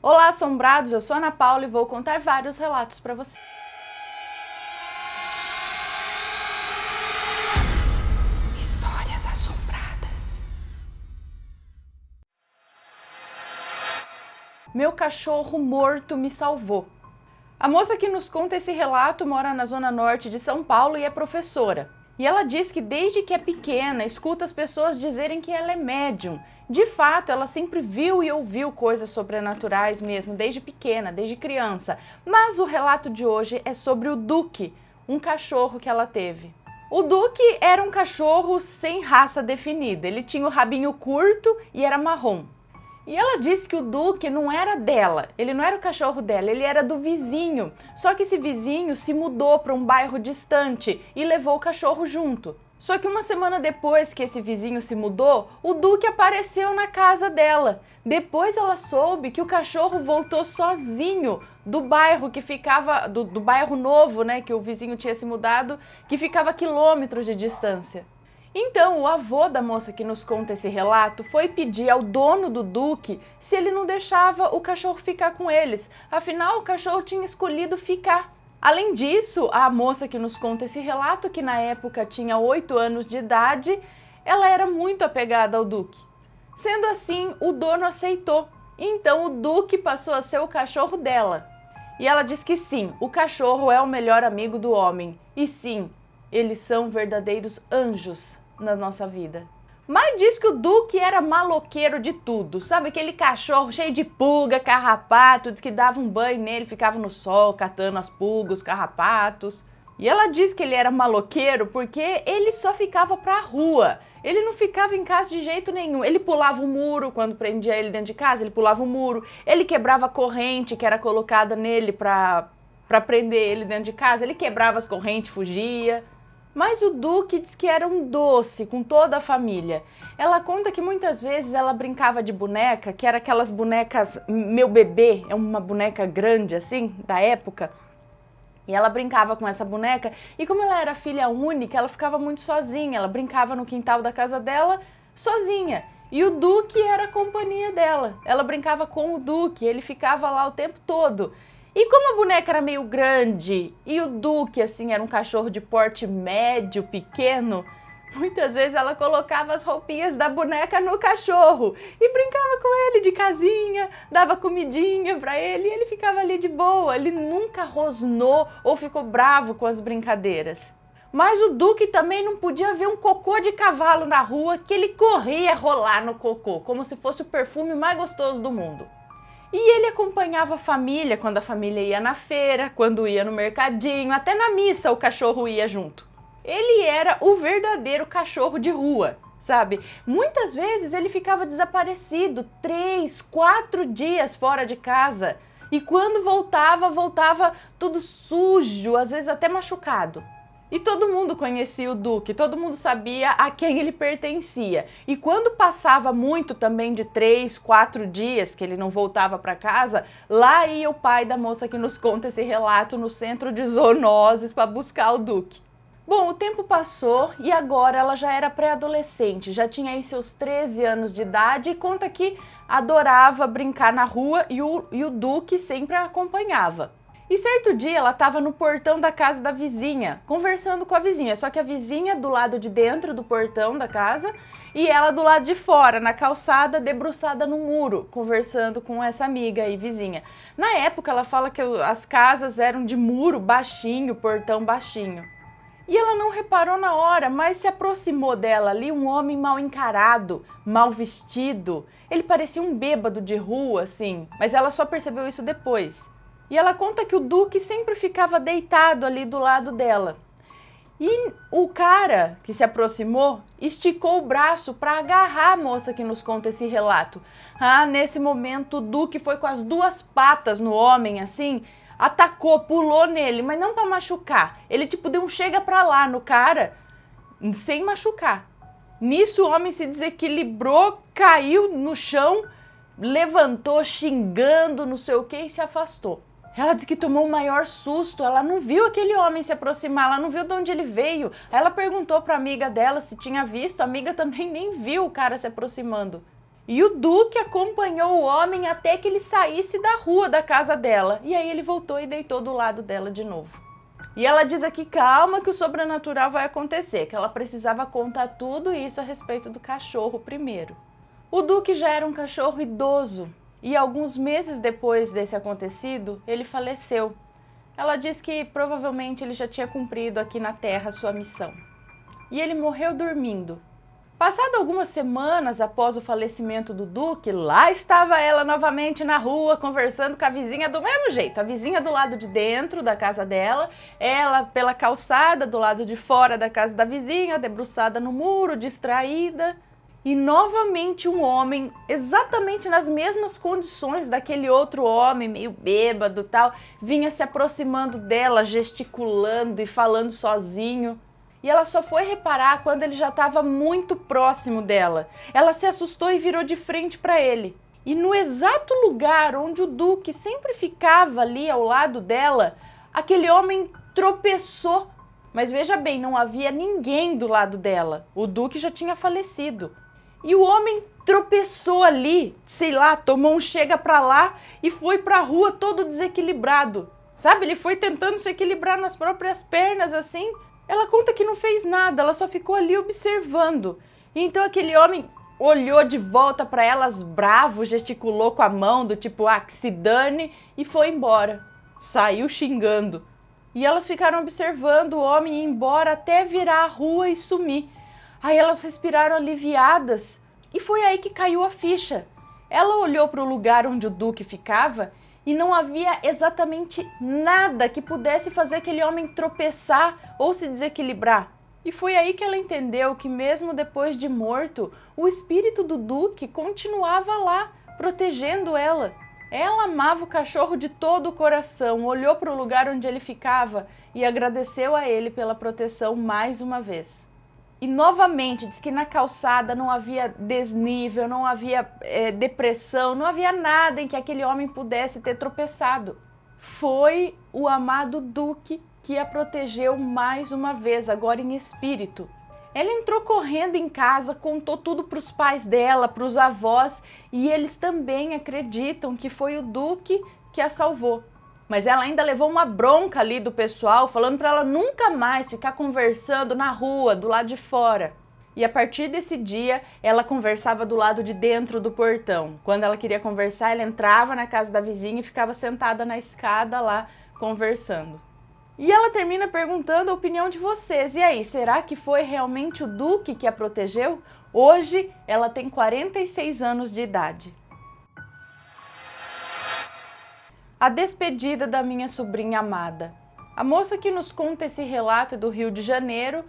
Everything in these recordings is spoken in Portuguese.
Olá, assombrados! Eu sou Ana Paula e vou contar vários relatos para você. Histórias assombradas. Meu cachorro morto me salvou. A moça que nos conta esse relato mora na zona norte de São Paulo e é professora. E ela diz que desde que é pequena, escuta as pessoas dizerem que ela é médium. De fato, ela sempre viu e ouviu coisas sobrenaturais mesmo, desde pequena, desde criança. Mas o relato de hoje é sobre o Duque, um cachorro que ela teve. O Duque era um cachorro sem raça definida. Ele tinha o rabinho curto e era marrom. E ela disse que o Duque não era dela, ele não era o cachorro dela, ele era do vizinho. Só que esse vizinho se mudou para um bairro distante e levou o cachorro junto. Só que uma semana depois que esse vizinho se mudou, o Duque apareceu na casa dela. Depois ela soube que o cachorro voltou sozinho do bairro que ficava, do bairro novo, né, que o vizinho tinha se mudado, que ficava a quilômetros de distância. Então, o avô da moça que nos conta esse relato foi pedir ao dono do Duque se ele não deixava o cachorro ficar com eles. Afinal, o cachorro tinha escolhido ficar. Além disso, a moça que nos conta esse relato, que na época tinha 8 anos de idade, ela era muito apegada ao Duque. Sendo assim, o dono aceitou. Então, o Duque passou a ser o cachorro dela. E ela diz que sim, o cachorro é o melhor amigo do homem. E sim, eles são verdadeiros anjos na nossa vida. Mas diz que o Duque era maloqueiro de tudo, sabe? Aquele cachorro cheio de pulga, carrapato, diz que dava um banho nele, ficava no sol catando as pulgas, os carrapatos. E ela diz que ele era maloqueiro porque ele só ficava pra rua, ele não ficava em casa de jeito nenhum. Ele pulava o muro quando prendia ele dentro de casa, ele pulava o muro, ele quebrava a corrente que era colocada nele pra prender ele dentro de casa, ele quebrava as correntes, fugia. Mas o Duque diz que era um doce com toda a família. Ela conta que muitas vezes ela brincava de boneca, que era aquelas bonecas Meu Bebê, é uma boneca grande assim, da época. E ela brincava com essa boneca e como ela era filha única, ela ficava muito sozinha. Ela brincava no quintal da casa dela sozinha. E o Duque era a companhia dela. Ela brincava com o Duque, ele ficava lá o tempo todo. E como a boneca era meio grande e o Duque, assim, era um cachorro de porte médio, pequeno, muitas vezes ela colocava as roupinhas da boneca no cachorro e brincava com ele de casinha, dava comidinha pra ele e ele ficava ali de boa. Ele nunca rosnou ou ficou bravo com as brincadeiras. Mas o Duque também não podia ver um cocô de cavalo na rua que ele corria rolar no cocô, como se fosse o perfume mais gostoso do mundo. E ele acompanhava a família quando a família ia na feira, quando ia no mercadinho, até na missa o cachorro ia junto. Ele era o verdadeiro cachorro de rua, sabe? Muitas vezes ele ficava desaparecido, 3, 4 dias fora de casa. E quando voltava tudo sujo, às vezes até machucado. E todo mundo conhecia o Duque, todo mundo sabia a quem ele pertencia. E quando passava muito também de 3, 4 dias que ele não voltava para casa, lá ia o pai da moça que nos conta esse relato no centro de zoonoses para buscar o Duque. Bom, o tempo passou e agora ela já era pré-adolescente, já tinha aí seus 13 anos de idade e conta que adorava brincar na rua e o Duque sempre a acompanhava. E certo dia ela estava no portão da casa da vizinha, conversando com a vizinha, só que a vizinha do lado de dentro do portão da casa e ela do lado de fora, na calçada, debruçada no muro, conversando com essa amiga e vizinha. Na época ela fala que as casas eram de muro baixinho, portão baixinho. E ela não reparou na hora, mas se aproximou dela ali um homem mal encarado, mal vestido. Ele parecia um bêbado de rua, assim, mas ela só percebeu isso depois. E ela conta que o Duque sempre ficava deitado ali do lado dela. E o cara que se aproximou esticou o braço para agarrar a moça que nos conta esse relato. Nesse momento o Duque foi com as 2 patas no homem, assim, atacou, pulou nele, mas não para machucar. Ele tipo deu um chega pra lá no cara, sem machucar. Nisso o homem se desequilibrou, caiu no chão, levantou xingando, não sei o que, e se afastou. Ela disse que tomou o maior susto, ela não viu aquele homem se aproximar, ela não viu de onde ele veio. Aí ela perguntou para a amiga dela se tinha visto, a amiga também nem viu o cara se aproximando. E o Duque acompanhou o homem até que ele saísse da rua da casa dela. E aí ele voltou e deitou do lado dela de novo. E ela diz aqui, calma, que o sobrenatural vai acontecer, que ela precisava contar tudo isso a respeito do cachorro primeiro. O Duque já era um cachorro idoso e alguns meses depois desse acontecido, ele faleceu. Ela diz que provavelmente ele já tinha cumprido aqui na Terra sua missão. E ele morreu dormindo. Passado algumas semanas após o falecimento do Duque, lá estava ela novamente na rua, conversando com a vizinha do mesmo jeito. A vizinha do lado de dentro da casa dela, ela pela calçada do lado de fora da casa da vizinha, debruçada no muro, distraída. E novamente um homem, exatamente nas mesmas condições daquele outro homem, meio bêbado e tal, vinha se aproximando dela, gesticulando e falando sozinho. E ela só foi reparar quando ele já estava muito próximo dela. Ela se assustou e virou de frente para ele. E no exato lugar onde o Duque sempre ficava ali ao lado dela, aquele homem tropeçou. Mas veja bem, não havia ninguém do lado dela. O Duque já tinha falecido. E o homem tropeçou ali, sei lá, tomou um chega pra lá e foi pra rua todo desequilibrado. Sabe, ele foi tentando se equilibrar nas próprias pernas assim. Ela conta que não fez nada, ela só ficou ali observando. E então aquele homem olhou de volta pra elas bravo, gesticulou com a mão do tipo, que se dane, e foi embora. Saiu xingando. E elas ficaram observando o homem ir embora até virar a rua e sumir. Aí elas respiraram aliviadas e foi aí que caiu a ficha. Ela olhou para o lugar onde o Duque ficava e não havia exatamente nada que pudesse fazer aquele homem tropeçar ou se desequilibrar. E foi aí que ela entendeu que mesmo depois de morto, o espírito do Duque continuava lá, protegendo ela. Ela amava o cachorro de todo o coração, olhou para o lugar onde ele ficava e agradeceu a ele pela proteção mais uma vez. E novamente, diz que na calçada não havia desnível, não havia depressão, não havia nada em que aquele homem pudesse ter tropeçado. Foi o amado Duque que a protegeu mais uma vez, agora em espírito. Ela entrou correndo em casa, contou tudo para os pais dela, para os avós, e eles também acreditam que foi o Duque que a salvou. Mas ela ainda levou uma bronca ali do pessoal, falando para ela nunca mais ficar conversando na rua, do lado de fora. E a partir desse dia, ela conversava do lado de dentro do portão. Quando ela queria conversar, ela entrava na casa da vizinha e ficava sentada na escada lá, conversando. E ela termina perguntando a opinião de vocês. E aí, será que foi realmente o Duque que a protegeu? Hoje, ela tem 46 anos de idade. A despedida da minha sobrinha amada. A moça que nos conta esse relato é do Rio de Janeiro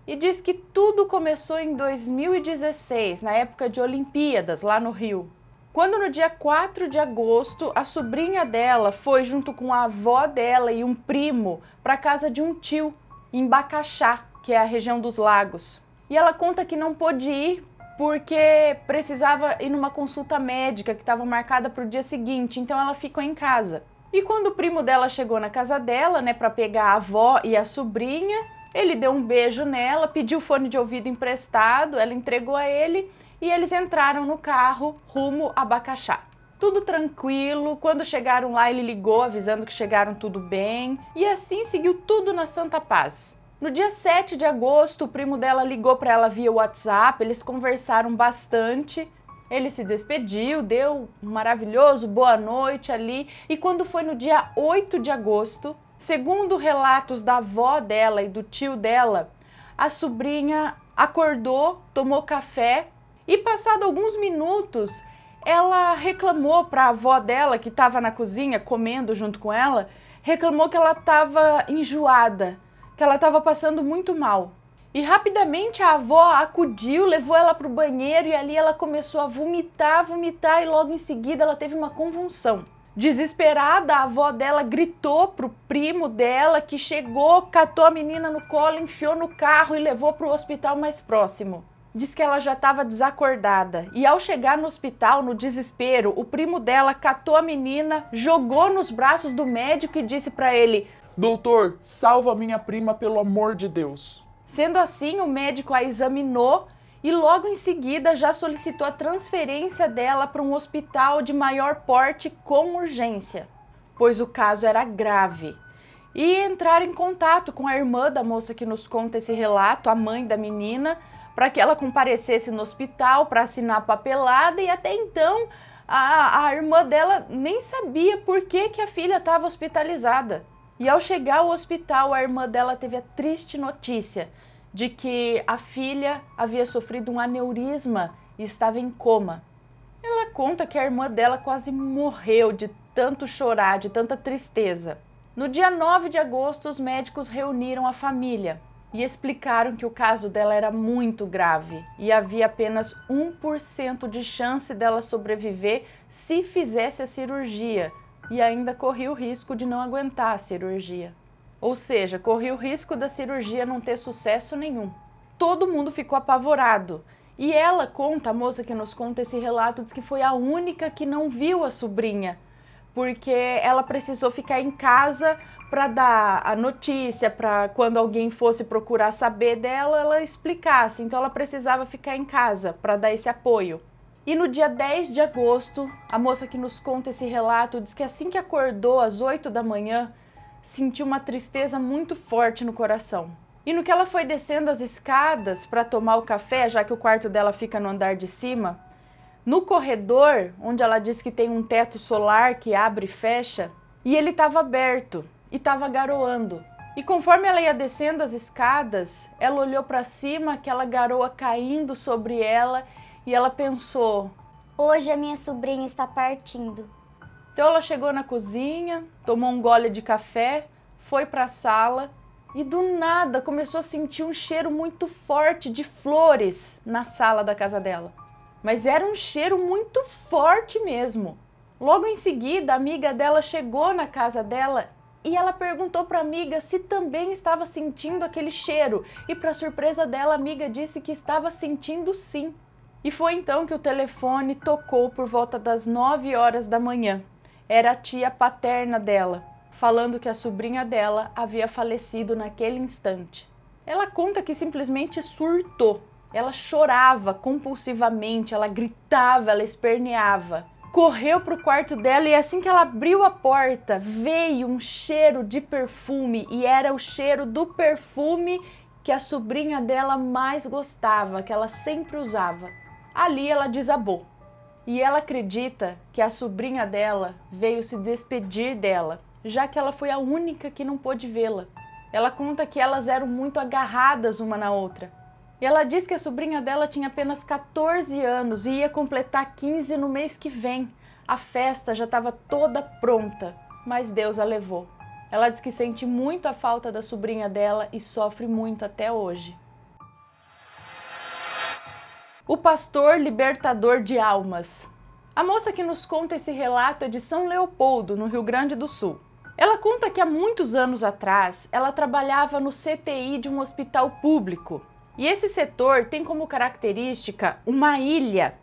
e diz que tudo começou em 2016, na época de Olimpíadas, lá no Rio. Quando no dia 4 de agosto, a sobrinha dela foi junto com a avó dela e um primo para a casa de um tio, em Bacaxá, que é a região dos lagos. E ela conta que não pôde ir porque precisava ir numa consulta médica que estava marcada para o dia seguinte, então ela ficou em casa. E quando o primo dela chegou na casa dela, para pegar a avó e a sobrinha, ele deu um beijo nela, pediu fone de ouvido emprestado, ela entregou a ele e eles entraram no carro rumo a Bacaxá. Tudo tranquilo, quando chegaram lá ele ligou avisando que chegaram tudo bem e assim seguiu tudo na santa paz. No dia 7 de agosto, o primo dela ligou para ela via WhatsApp, eles conversaram bastante, ele se despediu, deu um maravilhoso boa noite ali, e quando foi no dia 8 de agosto, segundo relatos da avó dela e do tio dela, a sobrinha acordou, tomou café e passado alguns minutos, ela reclamou para a avó dela, que estava na cozinha comendo junto com ela, reclamou que ela estava enjoada, que ela estava passando muito mal. E rapidamente a avó acudiu, levou ela para o banheiro e ali ela começou a vomitar e logo em seguida ela teve uma convulsão. Desesperada, a avó dela gritou pro primo dela que chegou, catou a menina no colo, enfiou no carro e levou para o hospital mais próximo. Diz que ela já estava desacordada e ao chegar no hospital, no desespero, o primo dela catou a menina, jogou nos braços do médico e disse para ele: "Doutor, salva minha prima pelo amor de Deus." Sendo assim, o médico a examinou e logo em seguida já solicitou a transferência dela para um hospital de maior porte com urgência, pois o caso era grave. E entraram em contato com a irmã da moça que nos conta esse relato, a mãe da menina, para que ela comparecesse no hospital para assinar a papelada, e até então a irmã dela nem sabia por que a filha estava hospitalizada. E ao chegar ao hospital, a irmã dela teve a triste notícia de que a filha havia sofrido um aneurisma e estava em coma. Ela conta que a irmã dela quase morreu de tanto chorar, de tanta tristeza. No dia 9 de agosto, os médicos reuniram a família e explicaram que o caso dela era muito grave e havia apenas 1% de chance dela sobreviver se fizesse a cirurgia, e ainda corria o risco de não aguentar a cirurgia. Ou seja, corria o risco da cirurgia não ter sucesso nenhum. Todo mundo ficou apavorado. E ela conta, a moça que nos conta esse relato, diz que foi a única que não viu a sobrinha, porque ela precisou ficar em casa para dar a notícia, para quando alguém fosse procurar saber dela, ela explicasse. Então ela precisava ficar em casa para dar esse apoio. E no dia 10 de agosto, a moça que nos conta esse relato diz que assim que acordou às 8 da manhã, sentiu uma tristeza muito forte no coração. E no que ela foi descendo as escadas para tomar o café, já que o quarto dela fica no andar de cima, no corredor, onde ela diz que tem um teto solar que abre e fecha, e ele estava aberto e estava garoando. E conforme ela ia descendo as escadas, ela olhou para cima, aquela garoa caindo sobre ela, e ela pensou: hoje a minha sobrinha está partindo. Então ela chegou na cozinha, tomou um gole de café, foi para a sala e do nada começou a sentir um cheiro muito forte de flores na sala da casa dela. Mas era um cheiro muito forte mesmo. Logo em seguida, a amiga dela chegou na casa dela e ela perguntou para a amiga se também estava sentindo aquele cheiro. E para surpresa dela, a amiga disse que estava sentindo sim. E foi então que o telefone tocou por volta das 9 horas da manhã. Era a tia paterna dela, falando que a sobrinha dela havia falecido naquele instante. Ela conta que simplesmente surtou. Ela chorava compulsivamente, ela gritava, ela esperneava. Correu para o quarto dela e assim que ela abriu a porta, veio um cheiro de perfume, e era o cheiro do perfume que a sobrinha dela mais gostava, que ela sempre usava. Ali ela desabou. E ela acredita que a sobrinha dela veio se despedir dela, já que ela foi a única que não pôde vê-la. Ela conta que elas eram muito agarradas uma na outra. E ela diz que a sobrinha dela tinha apenas 14 anos e ia completar 15 no mês que vem. A festa já estava toda pronta, mas Deus a levou. Ela diz que sente muito a falta da sobrinha dela e sofre muito até hoje. O pastor libertador de almas. A moça que nos conta esse relato é de São Leopoldo, no Rio Grande do Sul. Ela conta que há muitos anos atrás, ela trabalhava no CTI de um hospital público. E esse setor tem como característica uma ilha.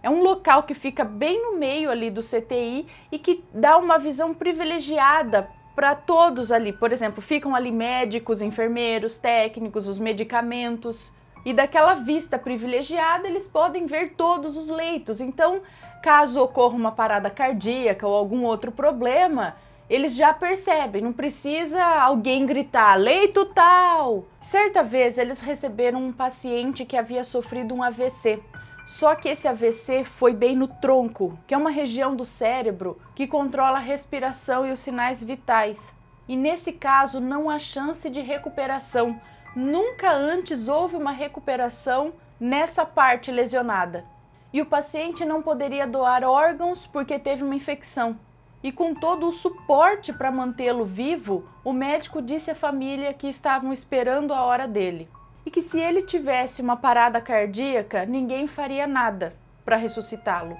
É um local que fica bem no meio ali do CTI e que dá uma visão privilegiada para todos ali. Por exemplo, ficam ali médicos, enfermeiros, técnicos, os medicamentos. E daquela vista privilegiada, eles podem ver todos os leitos. Então, caso ocorra uma parada cardíaca ou algum outro problema, eles já percebem, não precisa alguém gritar, leito tal. Certa vez, eles receberam um paciente que havia sofrido um AVC. Só que esse AVC foi bem no tronco, que é uma região do cérebro que controla a respiração e os sinais vitais. E nesse caso, não há chance de recuperação. Nunca antes houve uma recuperação nessa parte lesionada. E o paciente não poderia doar órgãos porque teve uma infecção. E com todo o suporte para mantê-lo vivo, o médico disse à família que estavam esperando a hora dele. E que se ele tivesse uma parada cardíaca, ninguém faria nada para ressuscitá-lo.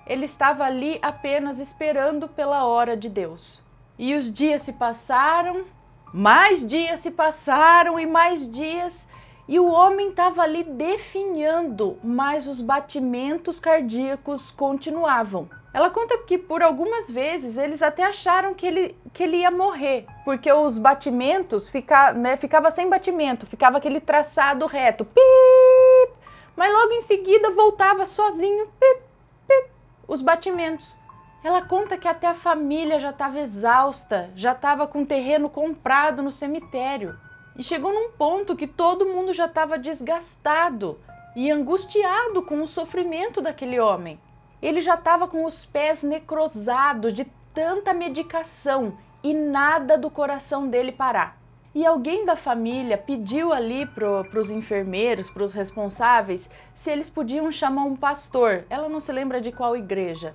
Ele estava ali apenas esperando pela hora de Deus. E os dias se passaram, mais dias se passaram e mais dias, e o homem estava ali definhando, mas os batimentos cardíacos continuavam. Ela conta que por algumas vezes eles até acharam que ele ia morrer, porque os batimentos ficava sem batimento, ficava aquele traçado reto, pip, mas logo em seguida voltava sozinho, pip, pip, os batimentos. Ela conta que até a família já estava exausta, já estava com terreno comprado no cemitério. E chegou num ponto que todo mundo já estava desgastado e angustiado com o sofrimento daquele homem. Ele já estava com os pés necrosados de tanta medicação e nada do coração dele parar. E alguém da família pediu ali para os enfermeiros, para os responsáveis, se eles podiam chamar um pastor. Ela não se lembra de qual igreja.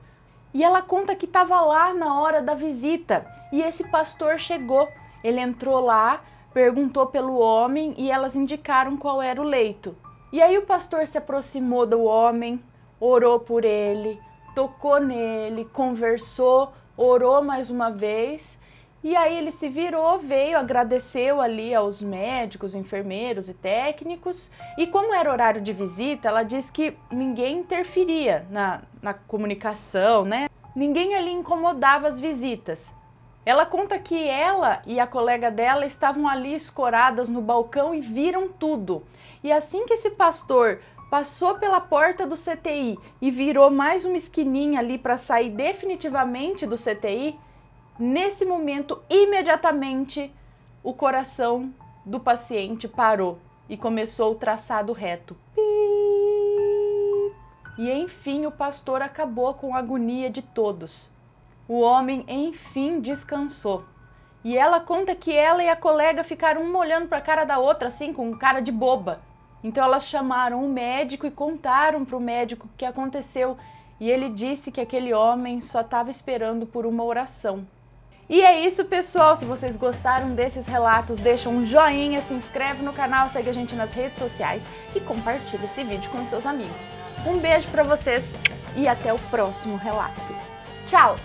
E ela conta que estava lá na hora da visita e esse pastor chegou. Ele entrou lá, perguntou pelo homem e elas indicaram qual era o leito. E aí o pastor se aproximou do homem, orou por ele, tocou nele, conversou, orou mais uma vez. E aí ele se virou, veio, agradeceu ali aos médicos, enfermeiros e técnicos. E como era horário de visita, ela disse que ninguém interferia na comunicação, né? Ninguém ali incomodava as visitas. Ela conta que ela e a colega dela estavam ali escoradas no balcão e viram tudo. E assim que esse pastor passou pela porta do CTI e virou mais uma esquininha ali para sair definitivamente do CTI, nesse momento, imediatamente, o coração do paciente parou e começou o traçado reto. E enfim, o pastor acabou com a agonia de todos. O homem, enfim, descansou. E ela conta que ela e a colega ficaram uma olhando para a cara da outra, assim, com cara de boba. Então elas chamaram o médico e contaram para o médico o que aconteceu. E ele disse que aquele homem só estava esperando por uma oração. E é isso, pessoal. Se vocês gostaram desses relatos, deixa um joinha, se inscreve no canal, segue a gente nas redes sociais e compartilha esse vídeo com seus amigos. Um beijo para vocês e até o próximo relato. Tchau!